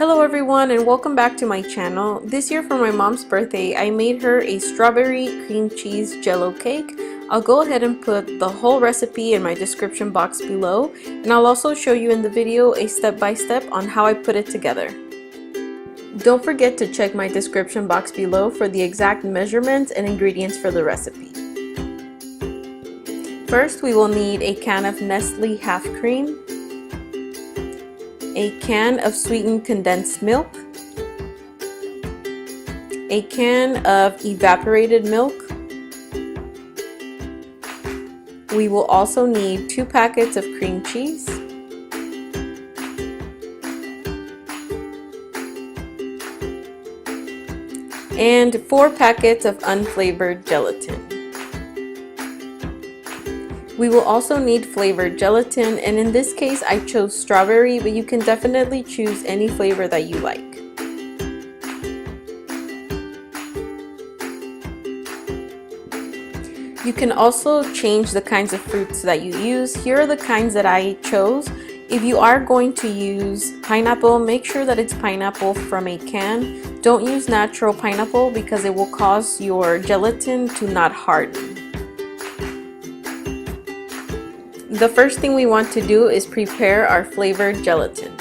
Hello everyone and welcome back to my channel. This year for my mom's birthday, I made her a strawberry cream cheese jello cake. I'll go ahead and put the whole recipe in my description box below, and I'll also show you in the video a step-by-step on how I put it together. Don't forget to check my description box below for the exact measurements and ingredients for the recipe. First, we will need a can of Nestle half cream, a can of sweetened condensed milk, a can of evaporated milk. We will also need 2 packets of cream cheese, and 4 packets of unflavored gelatin. We will also need flavored gelatin, and in this case I chose strawberry, but you can definitely choose any flavor that you like. You can also change the kinds of fruits that you use. Here are the kinds that I chose. If you are going to use pineapple, make sure that it's pineapple from a can. Don't use natural pineapple because it will cause your gelatin to not harden. The first thing we want to do is prepare our flavored gelatin.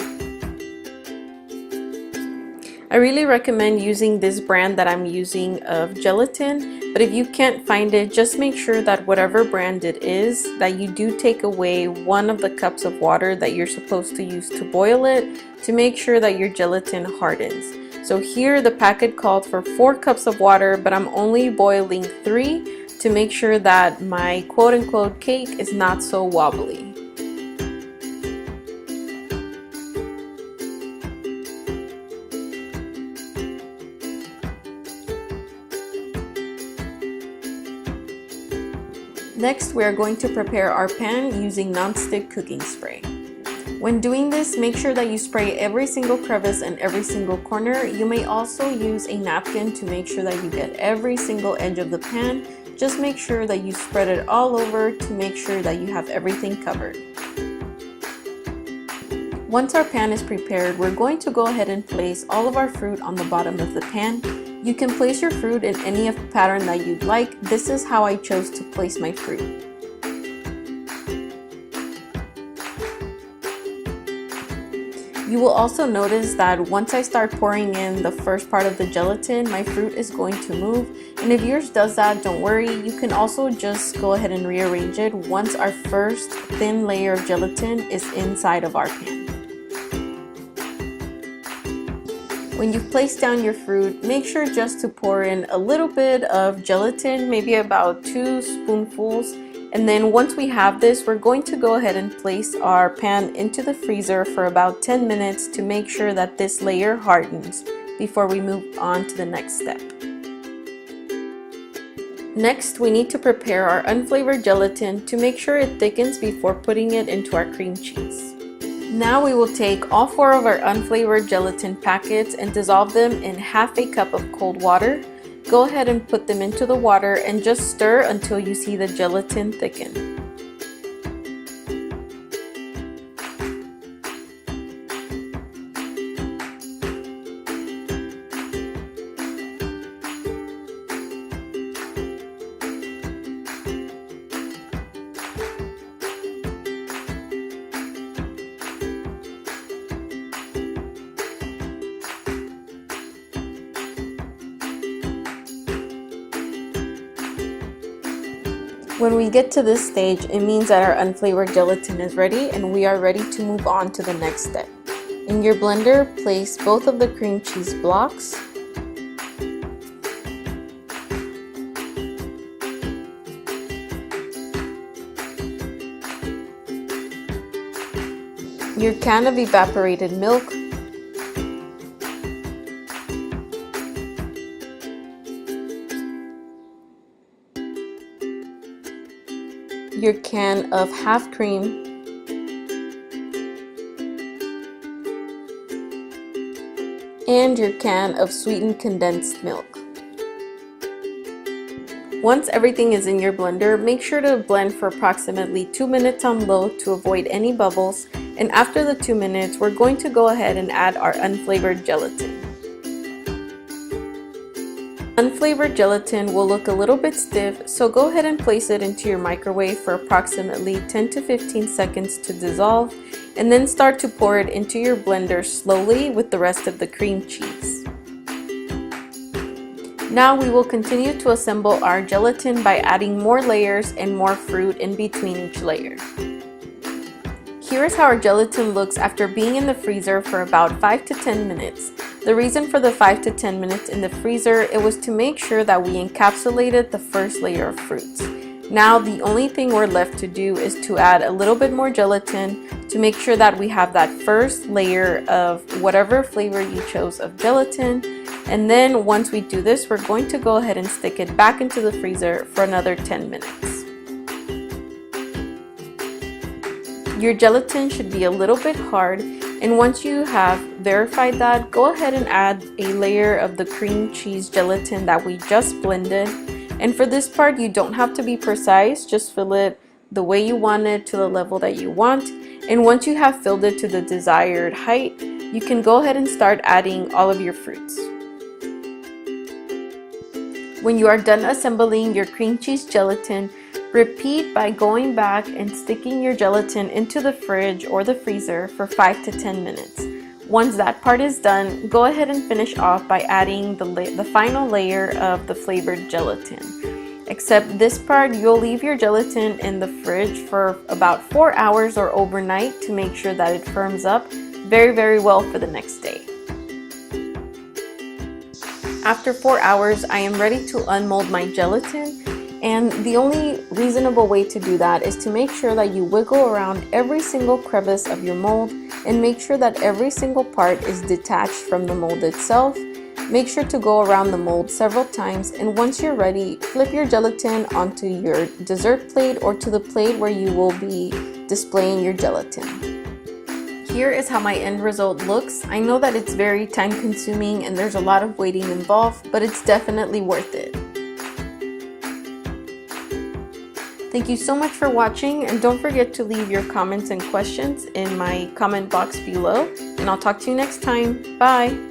I really recommend using this brand that I'm using of gelatin, but if you can't find it, just make sure that whatever brand it is, that you do take away 1 of the cups of water that you're supposed to use to boil it, to make sure that your gelatin hardens. So here the packet called for 4 cups of water, but I'm only boiling 3 to make sure that my quote-unquote cake is not so wobbly. Next, we are going to prepare our pan using non-stick cooking spray. When doing this, make sure that you spray every single crevice and every single corner. You may also use a napkin to make sure that you get every single edge of the pan. Just make sure that you spread it all over to make sure that you have everything covered. Once our pan is prepared, we're going to go ahead and place all of our fruit on the bottom of the pan. You can place your fruit in any pattern that you'd like. This is how I chose to place my fruit. You will also notice that once I start pouring in the first part of the gelatin, my fruit is going to move. And if yours does that, don't worry. You can also just go ahead and rearrange it once our first thin layer of gelatin is inside of our pan. When you've placed down your fruit, make sure just to pour in a little bit of gelatin, maybe about 2 spoonfuls. And then once we have this, we're going to go ahead and place our pan into the freezer for about 10 minutes to make sure that this layer hardens before we move on to the next step. Next, we need to prepare our unflavored gelatin to make sure it thickens before putting it into our cream cheese. Now we will take all 4 of our unflavored gelatin packets and dissolve them in half a cup of cold water. Go ahead and put them into the water and just stir until you see the gelatin thicken. When we get to this stage, it means that our unflavored gelatin is ready and we are ready to move on to the next step. In your blender, place both of the cream cheese blocks, your can of evaporated milk, your can of half cream, and your can of sweetened condensed milk. Once everything is in your blender, make sure to blend for approximately 2 minutes on low to avoid any bubbles, And after the 2 minutes, we're going to go ahead and add our unflavored gelatin. Unflavored gelatin will look a little bit stiff, so go ahead and place it into your microwave for approximately 10 to 15 seconds to dissolve, and then start to pour it into your blender slowly with the rest of the cream cheese. Now we will continue to assemble our gelatin by adding more layers and more fruit in between each layer. Here is how our gelatin looks after being in the freezer for about 5 to 10 minutes. The reason for the 5 to 10 minutes in the freezer, it was to make sure that we encapsulated the first layer of fruits. Now the only thing we're left to do is to add a little bit more gelatin to make sure that we have that first layer of whatever flavor you chose of gelatin. And then once we do this, we're going to go ahead and stick it back into the freezer for another 10 minutes. Your gelatin should be a little bit hard, and once you have verified that, go ahead and add a layer of the cream cheese gelatin that we just blended. And for this part, you don't have to be precise, just fill it the way you want it to the level that you want. And once you have filled it to the desired height, you can go ahead and start adding all of your fruits. When you are done assembling your cream cheese gelatin, repeat by going back and sticking your gelatin into the fridge or the freezer for 5 to 10 minutes. Once that part is done, go ahead and finish off by adding the final layer of the flavored gelatin. Except this part, you'll leave your gelatin in the fridge for about 4 hours or overnight to make sure that it firms up very well for the next day. After 4 hours, I am ready to unmold my gelatin. And the only reasonable way to do that is to make sure that you wiggle around every single crevice of your mold and make sure that every single part is detached from the mold itself. Make sure to go around the mold several times, and once you're ready, flip your gelatin onto your dessert plate or to the plate where you will be displaying your gelatin. Here is how my end result looks. I know that it's very time consuming and there's a lot of waiting involved, but it's definitely worth it. Thank you so much for watching, and don't forget to leave your comments and questions in my comment box below, and I'll talk to you next time. Bye!